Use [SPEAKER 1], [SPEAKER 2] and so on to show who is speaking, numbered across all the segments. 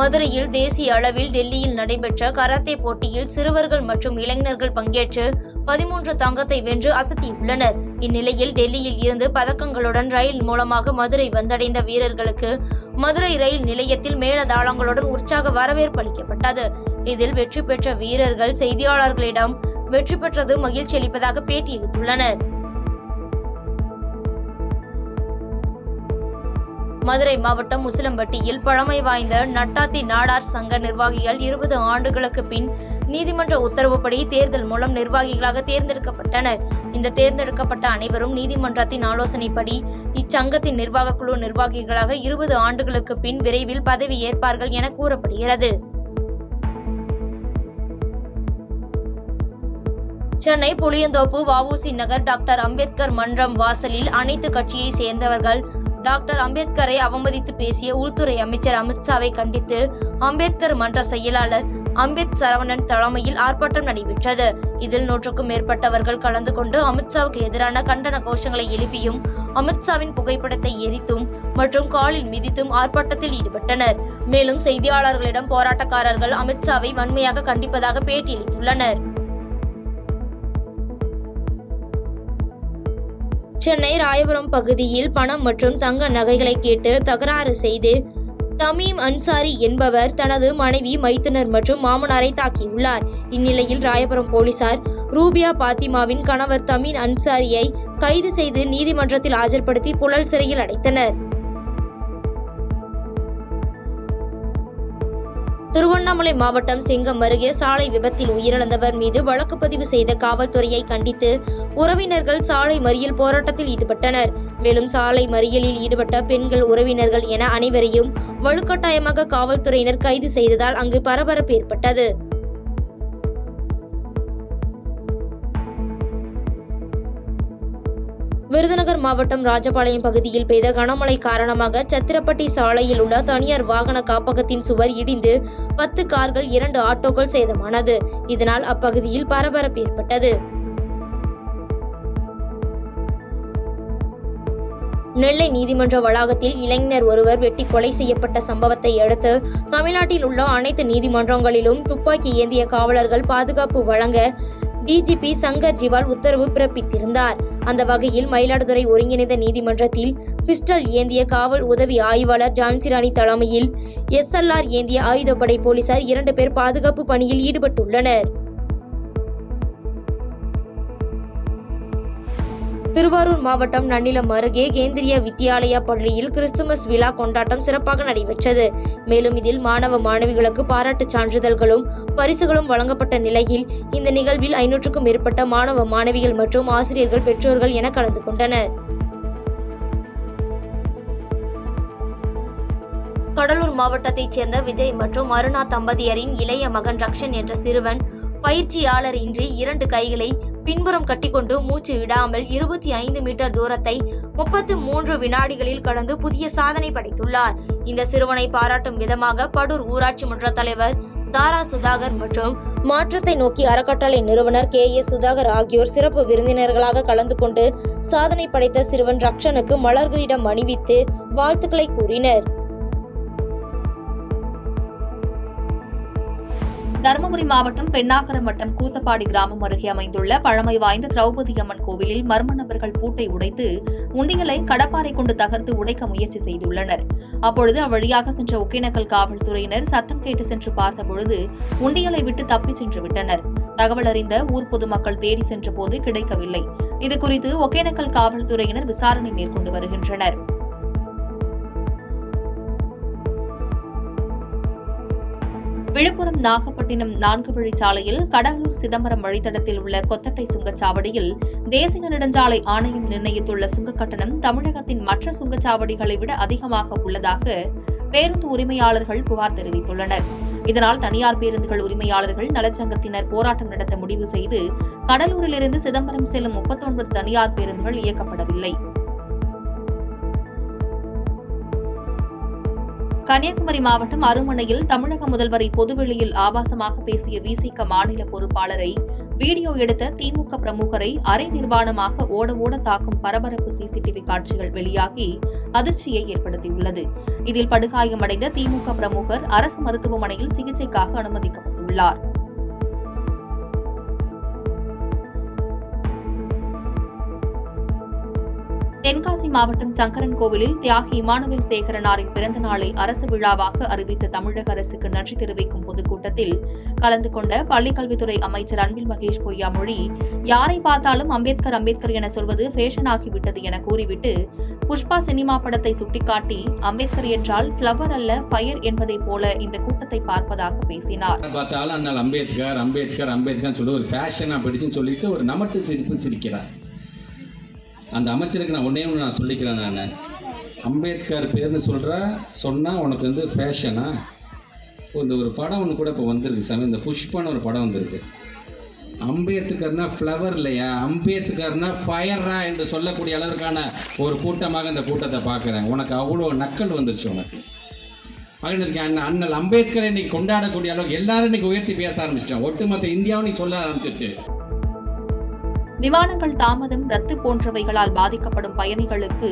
[SPEAKER 1] மதுரையில் தேசிய அளவில் டெல்லியில் நடைபெற்ற கராத்தே போட்டியில் சிறுவர்கள் மற்றும் இளைஞர்கள் பங்கேற்று 13 தங்கத்தை வென்று அசத்தியுள்ளனர். இந்நிலையில் டெல்லியில் இருந்து பதக்கங்களுடன் ரயில் மூலமாக மதுரை வந்தடைந்த வீரர்களுக்கு மதுரை ரயில் நிலையத்தில் மேளதாளங்களுடன் உற்சாக வரவேற்பு அளிக்கப்பட்டது. இதில் வெற்றி பெற்ற வீரர்கள் செய்தியாளர்களிடம் வெற்றி பெற்றது மகிழ்ச்சி அளிப்பதாக பேட்டியளித்துள்ளனர். மதுரை மாவட்டம் உசிலம்பட்டியில் பழமை வாய்ந்த நட்டாத்தி நாடார் சங்க நிர்வாகிகள் 20 ஆண்டுகளுக்கு பின் நீதிமன்ற உத்தரவுப்படி தேர்தல் மூலம் நிர்வாகிகளாக தேர்ந்தெடுக்கப்பட்டனர். இந்த தேர்ந்தெடுக்கப்பட்ட அனைவரும் நீதிமன்றத்தின் ஆலோசனைப்படி இச்சங்கத்தின் நிர்வாக குழு நிர்வாகிகளாக 20 ஆண்டுகளுக்கு பின் விரைவில் பதவி ஏற்பார்கள் என கூறப்படுகிறது. சென்னை புளியந்தோப்பு வ.உ.சி. நகர் டாக்டர் அம்பேத்கர் மன்றம் வாசலில் அனைத்து கட்சியை சேர்ந்தவர்கள் டாக்டர் அம்பேத்கரை அவமதித்து பேசிய உள்துறை அமைச்சர் அமித்ஷாவை கண்டித்து அம்பேத்கர் மன்ற செயலாளர் அம்பேத் சரவணன் தலைமையில் ஆர்ப்பாட்டம் நடைபெற்றது. இதில் 100க்கும் மேற்பட்டவர்கள் கலந்து கொண்டு அமித்ஷாவுக்கு எதிரான கண்டன கோஷங்களை எழுப்பியும் அமித்ஷாவின் புகைப்படத்தை எரித்தும் மற்றும் காலில் மிதித்தும் ஆர்ப்பாட்டத்தில் ஈடுபட்டனர். மேலும் செய்தியாளர்களிடம் போராட்டக்காரர்கள் அமித்ஷாவை வன்மையாக கண்டிப்பதாக பேட்டியளித்துள்ளனர். சென்னை ராயபுரம் பகுதியில் பணம் மற்றும் தங்க நகைகளை கேட்டு தகராறு செய்து தமீம் அன்சாரி என்பவர் தனது மனைவி, மைத்துனர் மற்றும் மாமனாரை தாக்கியுள்ளார். இந்நிலையில் ராயபுரம் போலீசார் ரூபியா பாத்திமாவின் கணவர் தமீம் அன்சாரியை கைது செய்து நீதிமன்றத்தில் ஆஜர்படுத்தி புழல் சிறையில் அடைத்தனர். திருவண்ணாமலை மாவட்டம் செங்கம் அருகே சாலை விபத்தில் உயிரிழந்தவர் மீது வழக்கு பதிவு செய்த காவல்துறையை கண்டித்து உறவினர்கள் சாலை மறியல் போராட்டத்தில் ஈடுபட்டனர். மேலும் சாலை மறியலில் ஈடுபட்ட பெண்கள், உறவினர்கள் என அனைவரையும் வலுக்கட்டாயமாக காவல்துறையினர் கைது செய்ததால் அங்கு பரபரப்பு ஏற்பட்டது. விருதுநகர் மாவட்டம் ராஜபாளையம் பகுதியில் பெய்த கனமழை காரணமாக சத்திரப்பட்டி சாலையில் உள்ள தனியார் வாகன காப்பகத்தின் சுவர் இடிந்து 10 கார்கள், 2 ஆட்டோக்கள் சேதமானது. இதனால் அப்பகுதியில் பரபரப்பு ஏற்பட்டது. நெல்லை நீதிமன்ற வளாகத்தில் இளைஞர் ஒருவர் வெட்டி கொலை செய்யப்பட்ட சம்பவத்தை அடுத்து தமிழ்நாட்டில் உள்ள அனைத்து நீதிமன்றங்களிலும் துப்பாக்கி ஏந்திய காவலர்கள் பாதுகாப்பு வழங்க டிஜிபி சங்கர் ஜிவால் உத்தரவு பிறப்பித்திருந்தார். அந்த வகையில் மயிலாடுதுறை ஒருங்கிணைந்த நீதிமன்றத்தில் பிஸ்டல் ஏந்திய காவல் உதவி ஆய்வாளர் ஜான்சிராணி தலைமையில் SLR ஏந்திய ஆயுதப்படை போலீசார் 2 பேர் பாதுகாப்பு பணியில் ஈடுபட்டுள்ளனர். திருவாரூர் மாவட்டம் நன்னிலம் அருகே கேந்திரிய வித்யாலயா பள்ளியில் கிறிஸ்துமஸ் விழா கொண்டாட்டம் சிறப்பாக நடைபெற்றது. மேலும் இதில் மாணவ மாணவிகளுக்கு பாராட்டு சான்றிதழ்களும் பரிசுகளும் வழங்கப்பட்ட நிலையில் இந்த நிகழ்வில் 500க்கும் மேற்பட்ட மாணவ மாணவிகள் மற்றும் ஆசிரியர்கள், பெற்றோர்கள் என கலந்து கொண்டனர். கடலூர் மாவட்டத்தைச் சேர்ந்த விஜய் மற்றும் அருணா தம்பதியரின் இளைய மகன் ரக்ஷன் என்ற சிறுவன் பயிற்சியாளர் இன்றி 2 கைகளை பின்புறம் கட்டிக்கொண்டு மூச்சு விடாமல் 25 மீட்டர் தூரத்தை 33 வினாடிகளில் கடந்து புதிய சாதனை படைத்துள்ளார். இந்த சிறுவனை பாராட்டும் விதமாக படூர் ஊராட்சி மன்ற தலைவர் தாரா சுதாகர் மற்றும் மாற்றத்தை நோக்கி அறக்கட்டளை நிறுவனர் KS சுதாகர் ஆகியோர் சிறப்பு விருந்தினர்களாக கலந்து கொண்டு சாதனை படைத்த சிறுவன் ரக்ஷனுக்கு மலர்களிடம் அணிவித்து வாழ்த்துக்களை கூறினர்.
[SPEAKER 2] தருமபுரி மாவட்டம் பெண்ணாகரம் வட்டம் கூத்தப்பாடி கிராமம் அருகே அமைந்துள்ள பழமை வாய்ந்த திரௌபதி அம்மன் கோவிலில் மர்ம நபர்கள் பூட்டை உடைத்து உண்டியலை கடப்பாரை கொண்டு தகர்த்து உடைக்க முயற்சி செய்துள்ளனர். அப்பொழுது அவ்வழியாக சென்ற ஒகேனக்கல் காவல்துறையினர் சத்தம் கேட்டு சென்று பார்த்தபொழுது உண்டியலை விட்டு தப்பிச் சென்று விட்டனர். தகவல் அறிந்த ஊர் பொதுமக்கள் தேடி சென்ற போது கிடைக்கவில்லை. இதுகுறித்து ஒகேனக்கல் காவல்துறையினர் விசாரணை மேற்கொண்டு வருகின்றனர். விழுப்புரம் நாகப்பட்டினம் 4 வழிச்சாலையில் கடலூர் சிதம்பரம் வழித்தடத்தில் உள்ள கொத்தட்டை சுங்கச்சாவடியில் தேசிய நெடுஞ்சாலை ஆணையம் நிர்ணயித்துள்ள சுங்கக் கட்டணம் தமிழகத்தின் மற்ற சுங்கச்சாவடிகளை விட அதிகமாக உள்ளதாக பேருந்து உரிமையாளர்கள் புகார் தெரிவித்துள்ளனர். இதனால் தனியார் பேருந்துகள் உரிமையாளர்கள் நலச்சங்கத்தினர் போராட்டம் நடத்த முடிவு செய்து கடலூரிலிருந்து சிதம்பரம் செல்லும் 39 தனியார் பேருந்துகள் இயக்கப்படவில்லை. கன்னியாகுமரி மாவட்டம் அருமனையில் தமிழக முதல்வரை பொதுவெளியில் ஆபாசமாக பேசிய விசிக மாநில பொறுப்பாளரை வீடியோ எடுத்த திமுக பிரமுகரை அரை நிர்வாணமாக ஓட தாக்கும் பரபரப்பு சிசிடிவி காட்சிகள் வெளியாகி அதிர்ச்சியை ஏற்படுத்தியுள்ளது. இதில் படுகாயமடைந்த திமுக பிரமுகர் அரசு மருத்துவமனையில் சிகிச்சைக்காக அனுமதிக்கப்பட்டுள்ளார். தென்காசி மாவட்டம் சங்கரன் கோவிலில் தியாகி இமானுவேல் சேகரனாரின் பிறந்த நாளை அரசு விழாவாக அறிவித்த தமிழக அரசுக்கு நன்றி தெரிவிக்கும் பொதுக்கூட்டத்தில் கலந்து கொண்ட பள்ளிக்கல்வித்துறை அமைச்சர் அன்பில் மகேஷ் பொய்யாமொழி, யாரை பார்த்தாலும் அம்பேத்கர் என சொல்வது ஃபேஷன் ஆகிவிட்டது என கூறிவிட்டு புஷ்பா சினிமா படத்தை சுட்டிக்காட்டி அம்பேத்கர் என்றால் பிளவர் அல்ல ஃபயர் என்பதை போல இந்த கூட்டத்தை பார்ப்பதாக பேசினார்.
[SPEAKER 3] அம்பேத்கர் சொல்லி ஒரு ஃபேஷனா படிச்சுன்னு சொல்லிட்டு ஒரு நமட்டு சிரிப்பு சிரிக்கிறார். அந்த அமைச்சருக்கு நான் ஒன்று சொல்லிக்கிறேன். நான் அம்பேத்கர் பேர்னு சொன்னால் உனக்கு வந்து ஃபேஷனா? இந்த ஒரு படம் ஒன்று கூட இப்போ வந்திருக்கு சாமி, இந்த புஷ்பான ஒரு படம் வந்திருக்கு. அம்பேத்கர்னா ஃப்ளவர் இல்லையா, அம்பேத்கர்னா ஃபயரா என்று சொல்லக்கூடிய அளவிற்கான ஒரு கூட்டமாக இந்த கூட்டத்தை பார்க்குறேன். உனக்கு அவ்வளோ நக்கல் வந்துருச்சு உனக்கு. அண்ணல் அம்பேத்கரை இன்னைக்கு கொண்டாடக்கூடிய அளவுக்கு எல்லாரும் இன்னைக்கு உயர்த்தி பேச ஆரம்பிச்சிட்டோம். ஒட்டுமொத்த இந்தியாவும் நீ சொல்ல ஆரம்பிச்சிருச்சு.
[SPEAKER 2] விமானங்கள் தாமதம், ரத்து போன்றவைகளால் பாதிக்கப்படும் பயணிகளுக்கு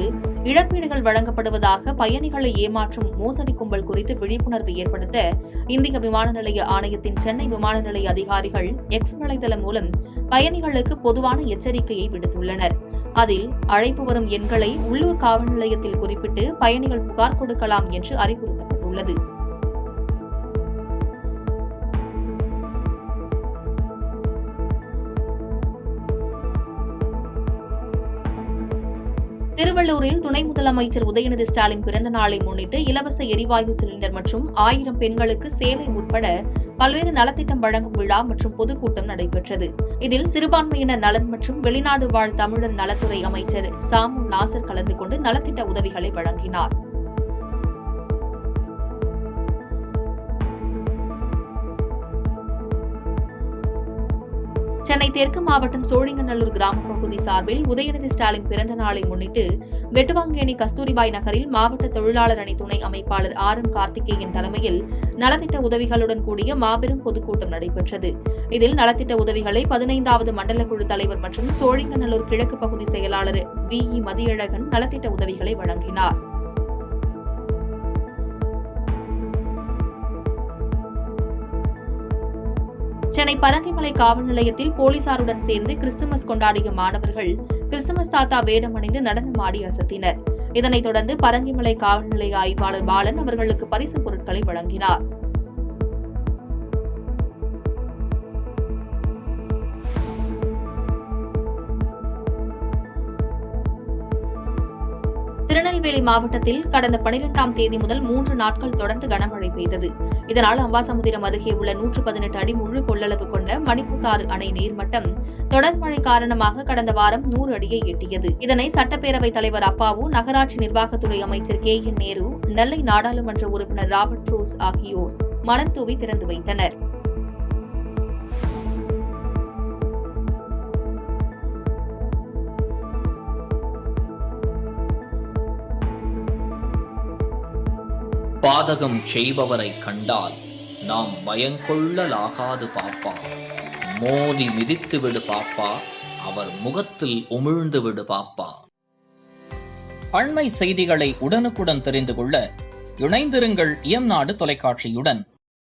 [SPEAKER 2] இழப்பீடுகள் வழங்கப்படுவதாக பயணிகளை ஏமாற்றும் மோசடி கும்பல் குறித்து விழிப்புணர்வு ஏற்படுத்த இந்திய விமான நிலைய ஆணையத்தின் சென்னை விமான நிலைய அதிகாரிகள் எக்ஸ் வலைதளம் மூலம் பயணிகளுக்கு பொதுவான எச்சரிக்கையை விடுத்துள்ளனர். அதில் அழைப்பு வரும் எண்களை உள்ளூர் காவல் நிலையத்தில் குறிப்பிட்டு பயணிகள் புகார் கொடுக்கலாம் என்று அறிவுறுத்தப்பட்டுள்ளது. திருவள்ளூரில் துணை முதலமைச்சர் உதயநிதி ஸ்டாலின் பிறந்த நாளை முன்னிட்டு இலவச எரிவாயு சிலிண்டர் மற்றும் 1000 பெண்களுக்கு சேலை உட்பட பல்வேறு நலத்திட்டம் வழங்கும் விழா மற்றும் பொதுக்கூட்டம் நடைபெற்றது. இதில் சிறுபான்மையினர் நலன் மற்றும் வெளிநாடு வாழ் தமிழர் நலத்துறை அமைச்சர் சாமு நாசர் கலந்து கொண்டு நலத்திட்ட உதவிகளை வழங்கினார். சென்னை தெற்கு மாவட்டம் சோழிங்கநல்லூர் கிராம பகுதி சார்பில் உதயநிதி ஸ்டாலின் பிறந்த நாளை முன்னிட்டு வெட்டுவாங்கேணி கஸ்தூரிபாய் நகரில் மாவட்ட தொழிலாளர் அணி துணை அமைப்பாளர் RM கார்த்திகேயன் தலைமையில் நலத்திட்ட உதவிகளுடன் கூடிய மாபெரும் பொதுக்கூட்டம் நடைபெற்றது. இதில் நலத்திட்ட உதவிகளை 15வது மண்டல குழு தலைவர் மற்றும் சோழிங்கநல்லூர் கிழக்கு பகுதி செயலாளர் VE மதியழகன் நலத்திட்ட உதவிகளை வழங்கினார். சென்னை பரங்கிமலை காவல் நிலையத்தில் போலீசாருடன் சேர்ந்து கிறிஸ்துமஸ் கொண்டாடிய மாணவர்கள் கிறிஸ்துமஸ் தாத்தா வேடமணிந்து நடனமாடி அசத்தினர். இதனைத் தொடர்ந்து பரங்கிமலை காவல் நிலைய ஆய்வாளர் பாலன் அவர்களுக்கு பரிசு பொருட்களை வழங்கினார். திருநெல்வேலி மாவட்டத்தில் கடந்த 12ஆம் தேதி முதல் 3 நாட்கள் தொடர்ந்து கனமழை பெய்தது. இதனால் அம்பாசமுத்திரம் அருகே உள்ள 118 அடி முழு கொள்ளளவு கொண்ட மணிமுத்தாறு அணை நீர்மட்டம் தொடர் மழை காரணமாக கடந்த வாரம் 100 அடியை எட்டியது. இதனை சட்டப்பேரவைத் தலைவர் அப்பாவு, நகராட்சி நிர்வாகத்துறை அமைச்சர் KN நேரு, நெல்லை நாடாளுமன்ற உறுப்பினர் ராபர்ட் ரோஸ் ஆகியோர் மலர் தூவி திறந்து வைத்தனர்.
[SPEAKER 4] பாதகம் செய்பவரை கண்டால் நாம் பயங்கொள்ளலாகாது பாப்பா, மோதி மிதித்து விடு பாப்பா, அவர் முகத்தில் உமிழ்ந்து விடு பாப்பா. அண்மை செய்திகளை உடனுக்குடன் தெரிந்து கொள்ள இணைந்திருங்கள் இயம்நாடு தொலைக்காட்சியுடன்.